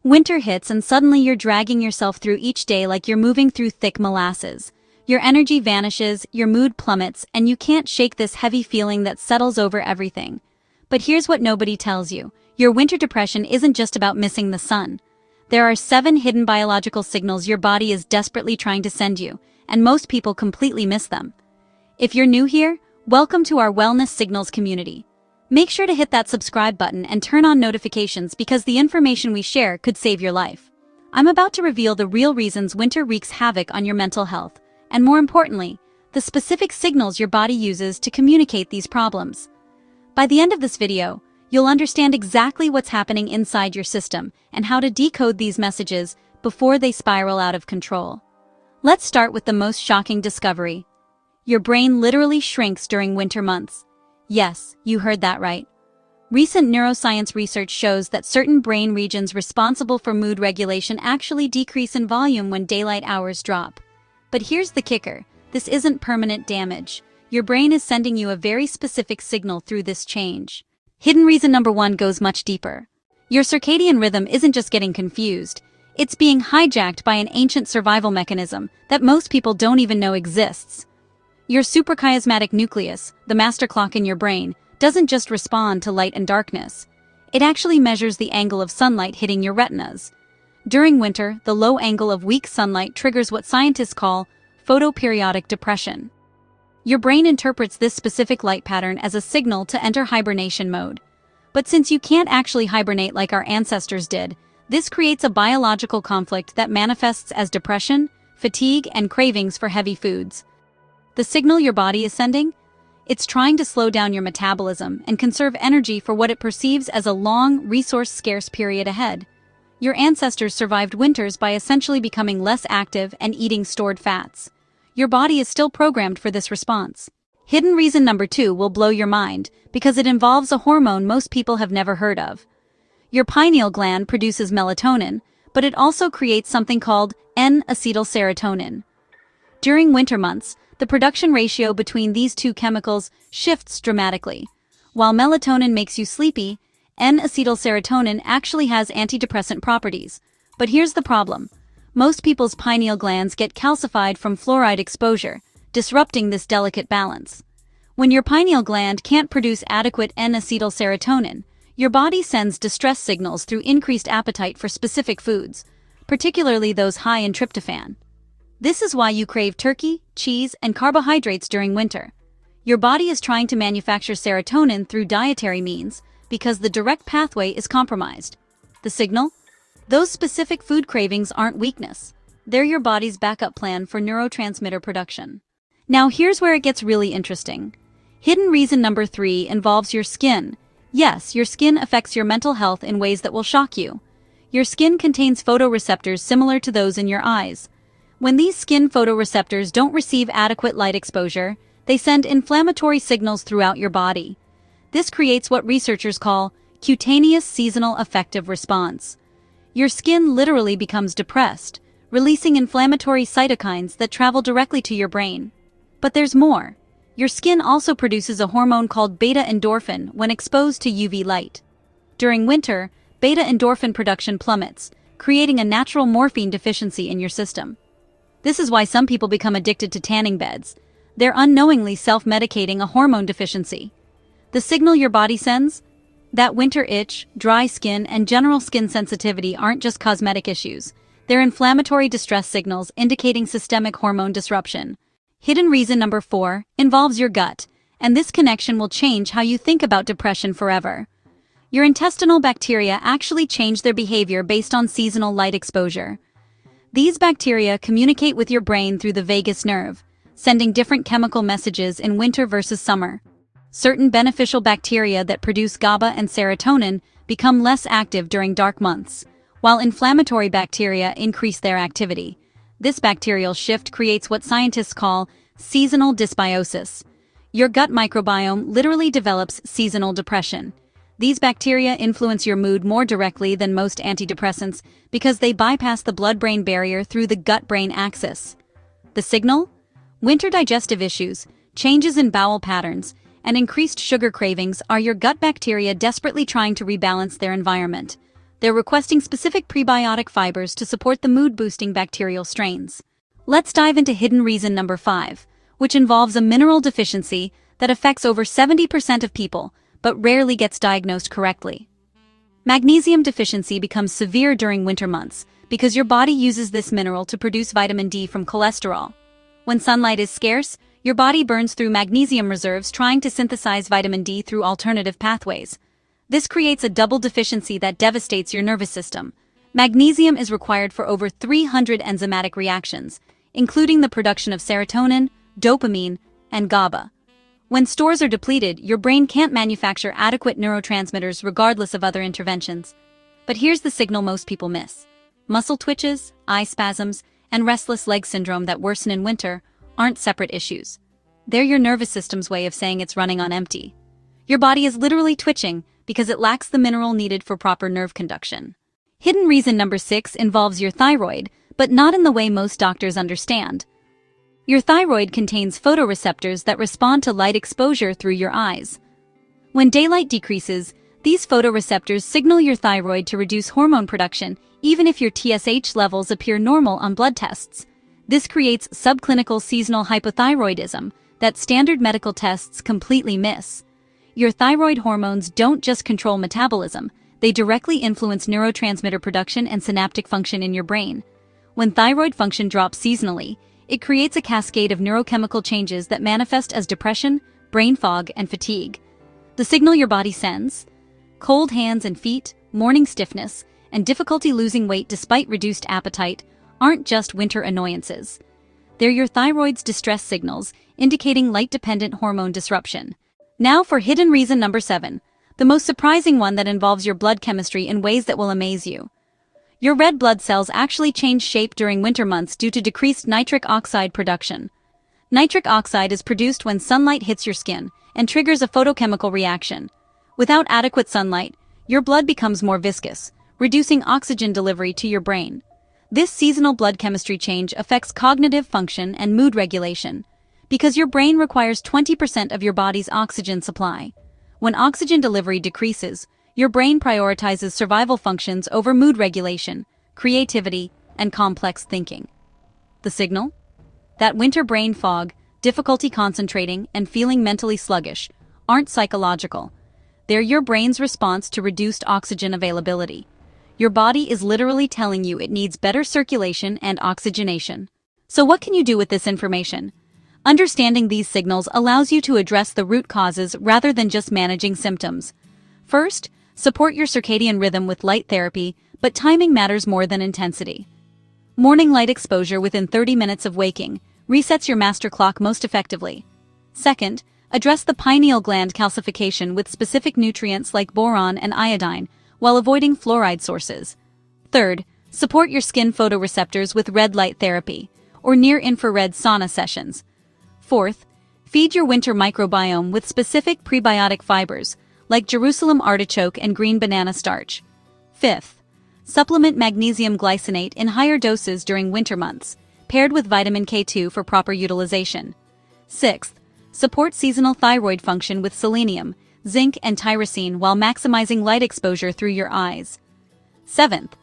Winter hits and suddenly you're dragging yourself through each day like you're moving through thick molasses. Your energy vanishes, your mood plummets, and you can't shake this heavy feeling that settles over everything. But here's what nobody tells you. Your winter depression isn't just about missing the sun. There are 7 hidden biological signals your body is desperately trying to send you, and most people completely miss them. If you're new here, welcome to our Wellness Signals community. Make sure to hit that subscribe button and turn on notifications because the information we share could save your life. I'm about to reveal the real reasons winter wreaks havoc on your mental health, and more importantly, the specific signals your body uses to communicate these problems. By the end of this video, you'll understand exactly what's happening inside your system and how to decode these messages before they spiral out of control. Let's start with the most shocking discovery. Your brain literally shrinks during winter months. Yes, you heard that right. Recent neuroscience research shows that certain brain regions responsible for mood regulation actually decrease in volume when daylight hours drop. But here's the kicker, this isn't permanent damage. Your brain is sending you a very specific signal through this change. Hidden reason number 1 goes much deeper. Your circadian rhythm isn't just getting confused, it's being hijacked by an ancient survival mechanism that most people don't even know exists. Your suprachiasmatic nucleus, the master clock in your brain, doesn't just respond to light and darkness. It actually measures the angle of sunlight hitting your retinas. During winter, the low angle of weak sunlight triggers what scientists call photoperiodic depression. Your brain interprets this specific light pattern as a signal to enter hibernation mode. But since you can't actually hibernate like our ancestors did, this creates a biological conflict that manifests as depression, fatigue, and cravings for heavy foods. The signal your body is sending? It's trying to slow down your metabolism and conserve energy for what it perceives as a long, resource-scarce period ahead. Your ancestors survived winters by essentially becoming less active and eating stored fats. Your body is still programmed for this response. Hidden reason number 2 will blow your mind because it involves a hormone most people have never heard of. Your pineal gland produces melatonin, but it also creates something called N-acetylserotonin. During winter months, the production ratio between these two chemicals shifts dramatically. While melatonin makes you sleepy, N-acetylserotonin actually has antidepressant properties. But here's the problem. Most people's pineal glands get calcified from fluoride exposure, disrupting this delicate balance. When your pineal gland can't produce adequate N-acetylserotonin, your body sends distress signals through increased appetite for specific foods, particularly those high in tryptophan. This is why you crave turkey, cheese, and carbohydrates during winter. Your body is trying to manufacture serotonin through dietary means because the direct pathway is compromised. The signal? Those specific food cravings aren't weakness. They're your body's backup plan for neurotransmitter production. Now here's where it gets really interesting. Hidden reason number 3 involves your skin. Yes, your skin affects your mental health in ways that will shock you. Your skin contains photoreceptors similar to those in your eyes. When these skin photoreceptors don't receive adequate light exposure, they send inflammatory signals throughout your body. This creates what researchers call cutaneous seasonal affective response. Your skin literally becomes depressed, releasing inflammatory cytokines that travel directly to your brain. But there's more. Your skin also produces a hormone called beta-endorphin when exposed to UV light. During winter, beta-endorphin production plummets, creating a natural morphine deficiency in your system. This is why some people become addicted to tanning beds. They're unknowingly self-medicating a hormone deficiency. The signal your body sends? That winter itch, dry skin, and general skin sensitivity aren't just cosmetic issues. They're inflammatory distress signals indicating systemic hormone disruption. Hidden reason number 4 involves your gut, and this connection will change how you think about depression forever. Your intestinal bacteria actually change their behavior based on seasonal light exposure. These bacteria communicate with your brain through the vagus nerve, sending different chemical messages in winter versus summer. Certain beneficial bacteria that produce GABA and serotonin become less active during dark months, while inflammatory bacteria increase their activity. This bacterial shift creates what scientists call seasonal dysbiosis. Your gut microbiome literally develops seasonal depression. These bacteria influence your mood more directly than most antidepressants because they bypass the blood-brain barrier through the gut-brain axis. The signal? Winter digestive issues, changes in bowel patterns, and increased sugar cravings are your gut bacteria desperately trying to rebalance their environment. They're requesting specific prebiotic fibers to support the mood-boosting bacterial strains. Let's dive into hidden reason number 5, which involves a mineral deficiency that affects over 70% of people, but rarely gets diagnosed correctly. Magnesium deficiency becomes severe during winter months because your body uses this mineral to produce vitamin D from cholesterol. When sunlight is scarce, your body burns through magnesium reserves trying to synthesize vitamin D through alternative pathways. This creates a double deficiency that devastates your nervous system. Magnesium is required for over 300 enzymatic reactions, including the production of serotonin, dopamine, and GABA. When stores are depleted, your brain can't manufacture adequate neurotransmitters regardless of other interventions. But here's the signal most people miss. Muscle twitches, eye spasms, and restless leg syndrome that worsen in winter aren't separate issues. They're your nervous system's way of saying it's running on empty. Your body is literally twitching because it lacks the mineral needed for proper nerve conduction. Hidden reason number 6 involves your thyroid, but not in the way most doctors understand. Your thyroid contains photoreceptors that respond to light exposure through your eyes. When daylight decreases, these photoreceptors signal your thyroid to reduce hormone production, even if your TSH levels appear normal on blood tests. This creates subclinical seasonal hypothyroidism that standard medical tests completely miss. Your thyroid hormones don't just control metabolism, they directly influence neurotransmitter production and synaptic function in your brain. When thyroid function drops seasonally, it creates a cascade of neurochemical changes that manifest as depression, brain fog, and fatigue. The signal your body sends: cold hands and feet, morning stiffness, and difficulty losing weight despite reduced appetite, aren't just winter annoyances. They're your thyroid's distress signals, indicating light-dependent hormone disruption. Now for hidden reason number 7, the most surprising one that involves your blood chemistry in ways that will amaze you. Your red blood cells actually change shape during winter months due to decreased nitric oxide production. Nitric oxide is produced when sunlight hits your skin and triggers a photochemical reaction. Without adequate sunlight, your blood becomes more viscous, reducing oxygen delivery to your brain. This seasonal blood chemistry change affects cognitive function and mood regulation, because your brain requires 20% of your body's oxygen supply. When oxygen delivery decreases, your brain prioritizes survival functions over mood regulation, creativity, and complex thinking. The signal? That winter brain fog, difficulty concentrating, and feeling mentally sluggish aren't psychological. They're your brain's response to reduced oxygen availability. Your body is literally telling you it needs better circulation and oxygenation. So what can you do with this information? Understanding these signals allows you to address the root causes rather than just managing symptoms. First, support your circadian rhythm with light therapy, but timing matters more than intensity. Morning light exposure within 30 minutes of waking resets your master clock most effectively. Second, address the pineal gland calcification with specific nutrients like boron and iodine while avoiding fluoride sources. Third, support your skin photoreceptors with red light therapy or near-infrared sauna sessions. Fourth, feed your winter microbiome with specific prebiotic fibers like Jerusalem artichoke and green banana starch. Fifth, supplement magnesium glycinate in higher doses during winter months, paired with vitamin K2 for proper utilization. Sixth, support seasonal thyroid function with selenium, zinc, and tyrosine while maximizing light exposure through your eyes. Seventh,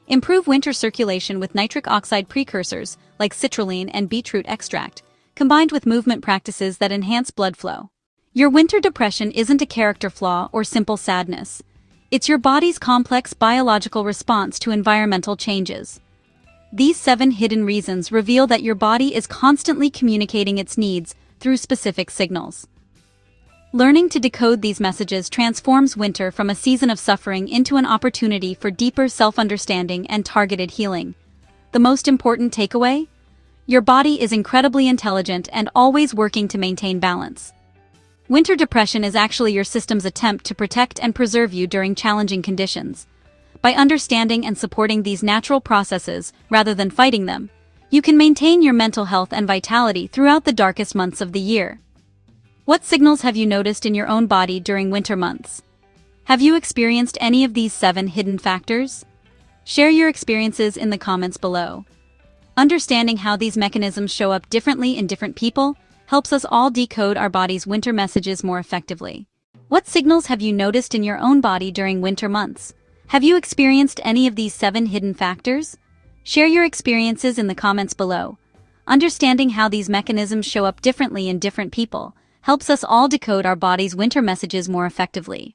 improve winter circulation with nitric oxide precursors like citrulline and beetroot extract, combined with movement practices that enhance blood flow. Your winter depression isn't a character flaw or simple sadness. It's your body's complex biological response to environmental changes. These 7 hidden reasons reveal that your body is constantly communicating its needs through specific signals. Learning to decode these messages transforms winter from a season of suffering into an opportunity for deeper self-understanding and targeted healing. The most important takeaway? Your body is incredibly intelligent and always working to maintain balance. Winter depression is actually your system's attempt to protect and preserve you during challenging conditions. By understanding and supporting these natural processes rather than fighting them, you can maintain your mental health and vitality throughout the darkest months of the year. What signals have you noticed in your own body during winter months? Have you experienced any of these 7 hidden factors? Share your experiences in the comments below. Understanding how these mechanisms show up differently in different people helps us all decode our body's winter messages more effectively. What signals have you noticed in your own body during winter months? Have you experienced any of these 7 hidden factors? Share your experiences in the comments below. Understanding how these mechanisms show up differently in different people helps us all decode our body's winter messages more effectively.